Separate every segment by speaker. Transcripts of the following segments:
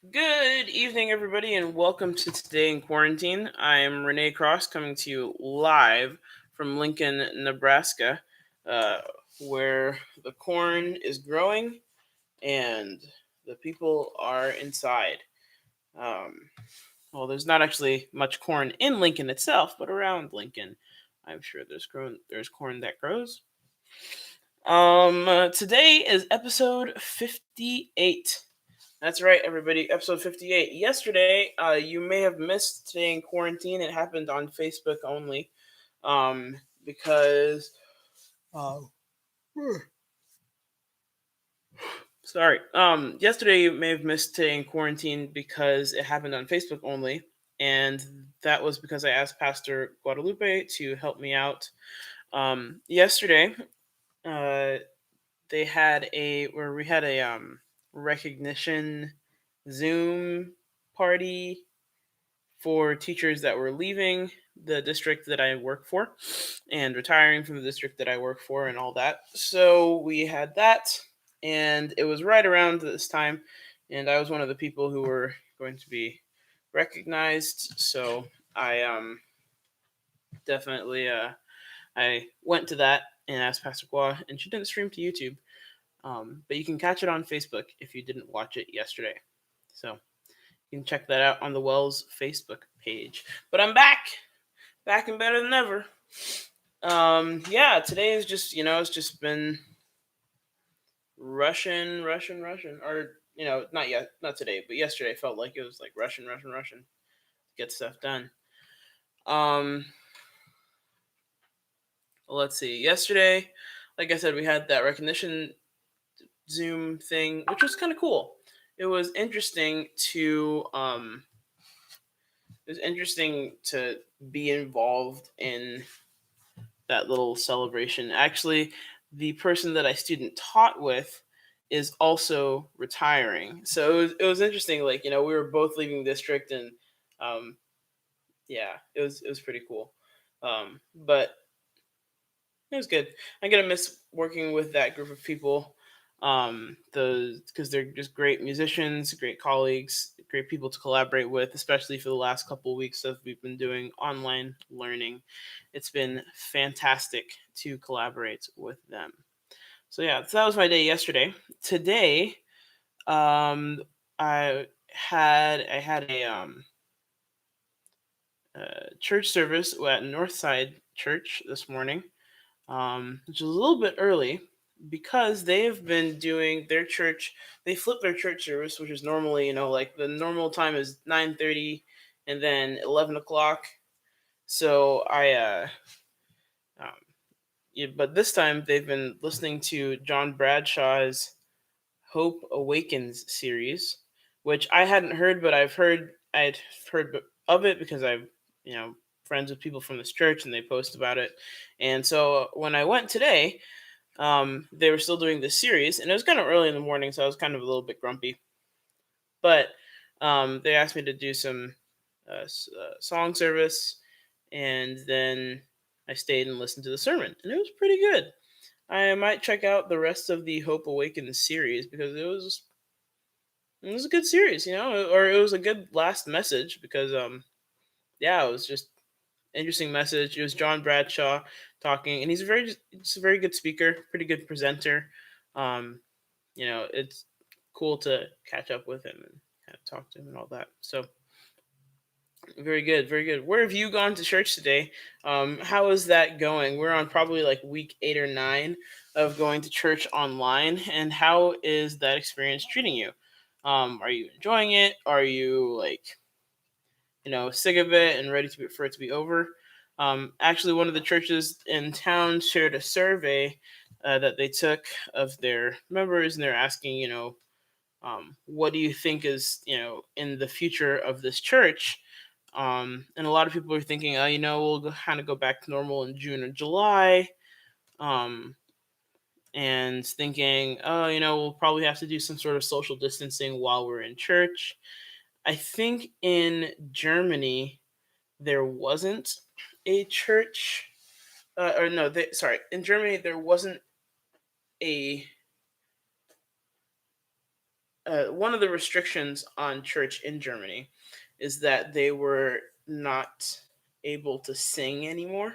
Speaker 1: Good evening, everybody, and welcome to Today in Quarantine. I am Renee Cross coming to you live from Lincoln, Nebraska, uh, where the corn is growing and the people are inside. Um, well, there's not actually much corn in Lincoln itself, but around Lincoln, I'm sure there's corn that grows. Today is episode 58. That's right, everybody. Episode 58. Yesterday, you may have missed Today in Quarantine. It happened on Facebook only. Because. Uh, Sorry. Yesterday, you may have missed Today in Quarantine because it happened on Facebook only. And that was because I asked Pastor Guadalupe to help me out. Yesterday, uh, we had a recognition Zoom party for teachers that were leaving the district that I work for and retiring from the district that I work for and all that. So we had that, and it was right around this time, and I was one of the people who were going to be recognized. So I definitely I went to that and asked Pastor Gua, and she didn't stream to YouTube. But you can catch it on Facebook if you didn't watch it yesterday. So you can check that out on the Wells Facebook page. But I'm back and better than ever. Yeah, today is just it's just been Russian, or not yet, not today, but yesterday felt like it was like Russian to get stuff done. Um, let's see. Yesterday, like I said, we had that recognition Zoom thing, which was kind of cool. It was interesting to be involved in that little celebration. Actually, the person that I student taught with is also retiring, so it was interesting. Like we were both leaving district, and um, yeah, it was pretty cool. But it was good. I'm gonna miss working with that group of people. Because they're just great musicians, great colleagues, great people to collaborate with, especially for the last couple of weeks that we've been doing online learning. It's been fantastic to collaborate with them. So yeah, so that was my day yesterday. Today, um, I had a church service at Northside Church this morning, which is a little bit early because they've been doing their church. They flip their church service, which is normally, like the normal time is 9:30, and then 11 o'clock. So um, yeah, but this time they've been listening to John Bradshaw's Hope Awakens series, which I hadn't heard, but I'd heard of it because I've you know friends with people from this church and they post about it. And so when I went today, they were still doing this series, and it was kind of early in the morning, so I was kind of a little bit grumpy. But they asked me to do some song service, and then I stayed and listened to the sermon, and it was pretty good. I might check out the rest of the Hope Awakens series because it was a good series, or it was a good last message because yeah, it was just interesting message. It was John Bradshaw talking, and he's a very good speaker, pretty good presenter. Um, it's cool to catch up with him and kind of talk to him and all that. So very good, very good. Where have you gone to church today? How is that going? We're on probably like week 8 or 9 of going to church online, and how is that experience treating you? Are you enjoying it? Are you like sick of it and ready for it to be over? Actually, one of the churches in town shared a survey that they took of their members, and they're asking, what do you think is, in the future of this church? And a lot of people are thinking, we'll kind of go back to normal in June or July. Um, and thinking, we'll probably have to do some sort of social distancing while we're in church. I think in Germany, there wasn't a church, or no, sorry, in Germany, there wasn't a one of the restrictions on church in Germany is that they were not able to sing anymore.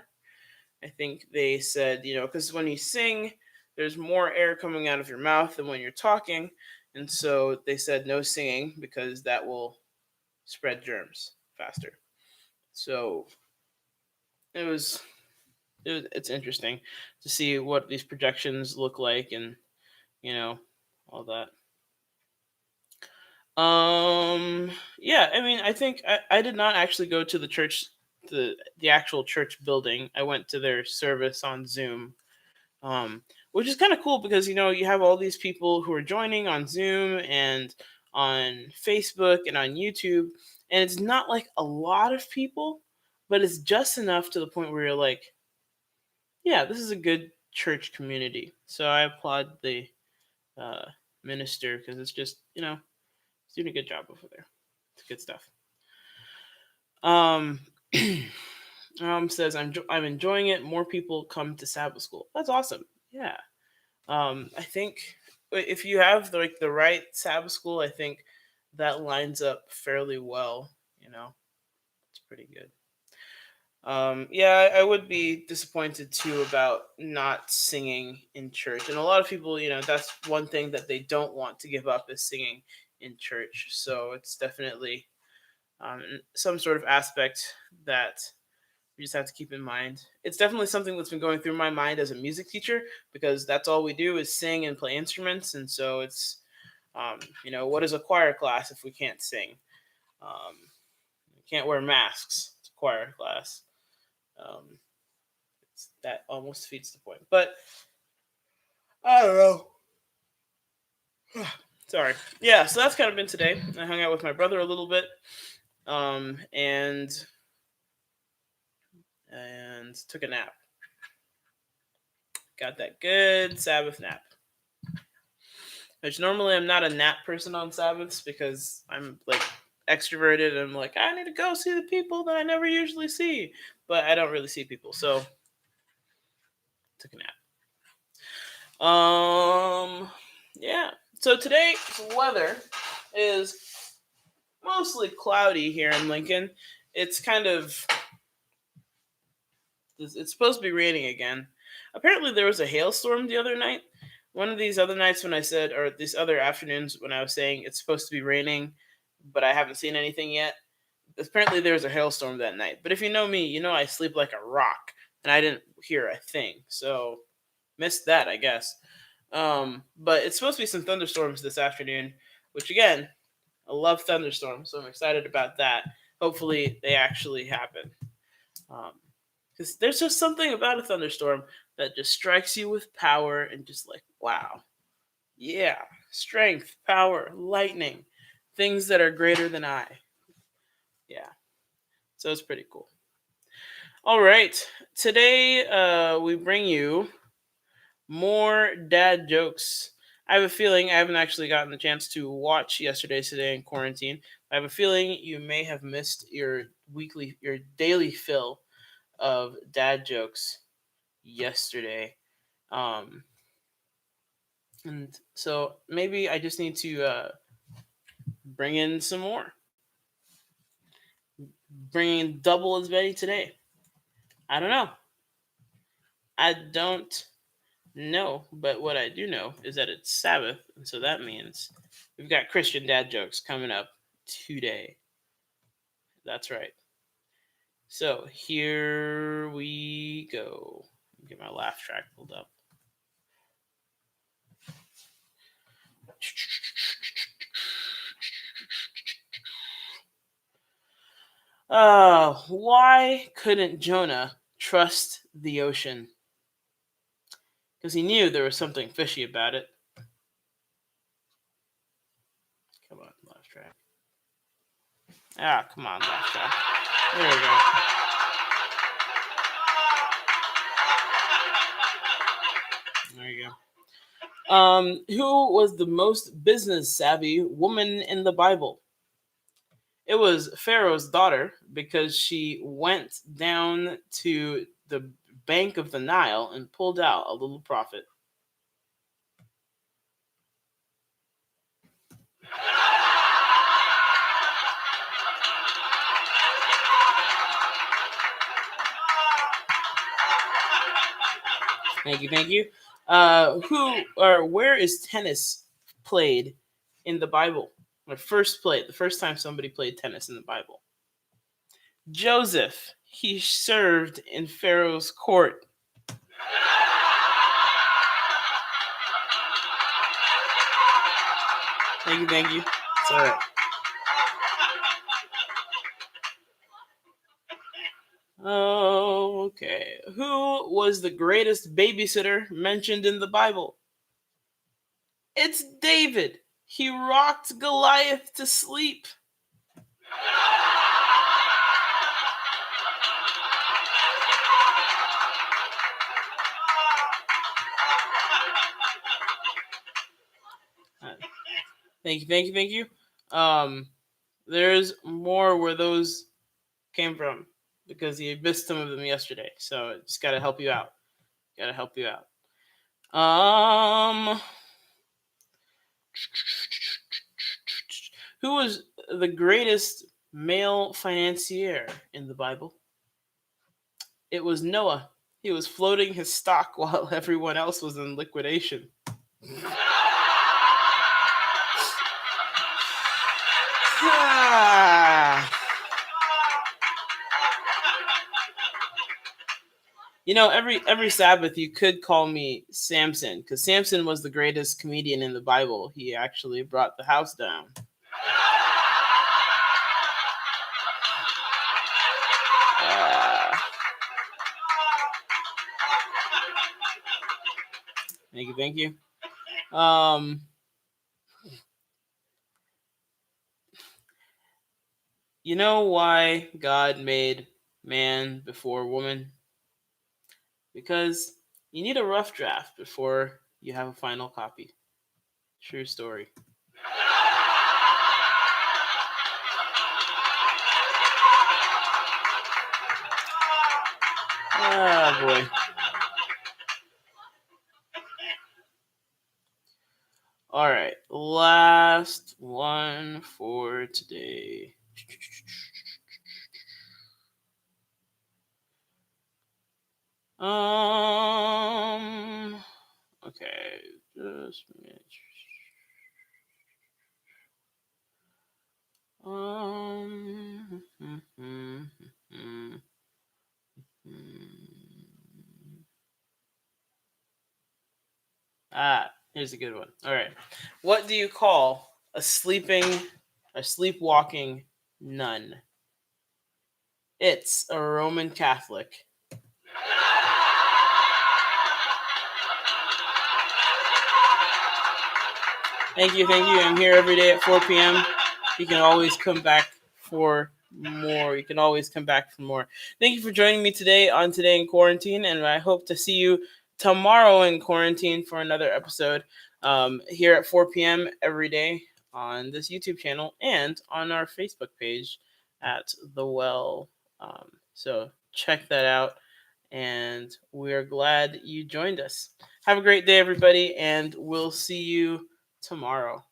Speaker 1: I think they said, because when you sing, there's more air coming out of your mouth than when you're talking. And so they said no singing because that will spread germs faster. So it was, it's interesting to see what these projections look like and, you know, all that. Yeah, I mean, I think I did not actually go to the church, the actual church building. I went to their service on Zoom, um, which is kind of cool because you have all these people who are joining on Zoom and on Facebook and on YouTube, and it's not like a lot of people, but it's just enough to the point where you're like, yeah, this is a good church community. So I applaud the uh, minister because it's just he's doing a good job over there. It's good stuff. Um, says I'm enjoying it. More people come to Sabbath school. That's awesome. Yeah. I think if you have the right Sabbath school, I think that lines up fairly well. It's pretty good. Yeah, I would be disappointed too about not singing in church, and a lot of people, that's one thing that they don't want to give up is singing in church. So it's definitely some sort of aspect that we just have to keep in mind. It's definitely something that's been going through my mind as a music teacher because that's all we do is sing and play instruments, and so it's what is a choir class if we can't sing? We can't wear masks. It's a choir class. Um, that almost defeats the point, but I don't know. Sorry. Yeah, so that's kind of been today. I hung out with my brother a little bit, and took a nap. Got that good Sabbath nap. Which normally I'm not a nap person on Sabbaths because I'm like extroverted and I'm like, I need to go see the people that I never usually see. But I don't really see people, so took a nap. Yeah. So today's weather is mostly cloudy here in Lincoln. It's it's supposed to be raining again. Apparently there was a hailstorm the other night. One of these other nights when I said, or these other afternoons when I was saying it's supposed to be raining, but I haven't seen anything yet. Apparently there was a hailstorm that night. But if you know me, I sleep like a rock, and I didn't hear a thing. So missed that, I guess. But it's supposed to be some thunderstorms this afternoon, which again, I love thunderstorms, so I'm excited about that. Hopefully they actually happen. Because there's just something about a thunderstorm that just strikes you with power and just like, wow, yeah, strength, power, lightning, things that are greater than I. Yeah, so it's pretty cool. All right, today we bring you more dad jokes. I have a feeling I haven't actually gotten the chance to watch Yesterday's Today in quarantine. I have a feeling you may have missed your daily fill of dad jokes yesterday. Um, and so maybe I just need to bring in some more. Bring in double as many today. I don't know. I don't know, but what I do know is that it's Sabbath, and so that means we've got Christian dad jokes coming up today. That's right. So here we go. Get my laugh track pulled up. Why couldn't Jonah trust the ocean? Because he knew there was something fishy about it. Come on, laugh track. Come on, laugh track. There we go. There you go. Who was the most business savvy woman in the Bible? It was Pharaoh's daughter because she went down to the bank of the Nile and pulled out a little profit. Thank you, thank you. Who or where is tennis played in the Bible? Or first played, the first time somebody played tennis in the Bible. Joseph. He served in Pharaoh's court. Thank you, thank you. It's all right. Oh, okay. Who was the greatest babysitter mentioned in the Bible? It's David. He rocked Goliath to sleep. Uh, Thank you, thank you, thank you. There's more where those came from because you missed some of them yesterday. So I just gotta help you out. Gotta help you out. Um, who was the greatest male financier in the Bible? It was Noah. He was floating his stock while everyone else was in liquidation. Ah. You know, every Sabbath you could call me Samson because Samson was the greatest comedian in the Bible. He actually brought the house down. Ah. Thank you, thank you. You know why God made man before woman? Because you need a rough draft before you have a final copy. True story. Ah, boy. All right, last one for today. Okay, just make hmm, hmm, hmm, hmm. Here's a good one. All right, what do you call a sleepwalking nun? It's a Roman Catholic. Thank you, thank you. I'm here every day at 4 p.m. You can always come back for more. You can always come back for more. Thank you for joining me today on Today in Quarantine, and I hope to see you tomorrow in quarantine for another episode here at 4 p.m. every day on this YouTube channel and on our Facebook page at The Well. So check that out, and we're glad you joined us. Have a great day, everybody, and we'll see you tomorrow.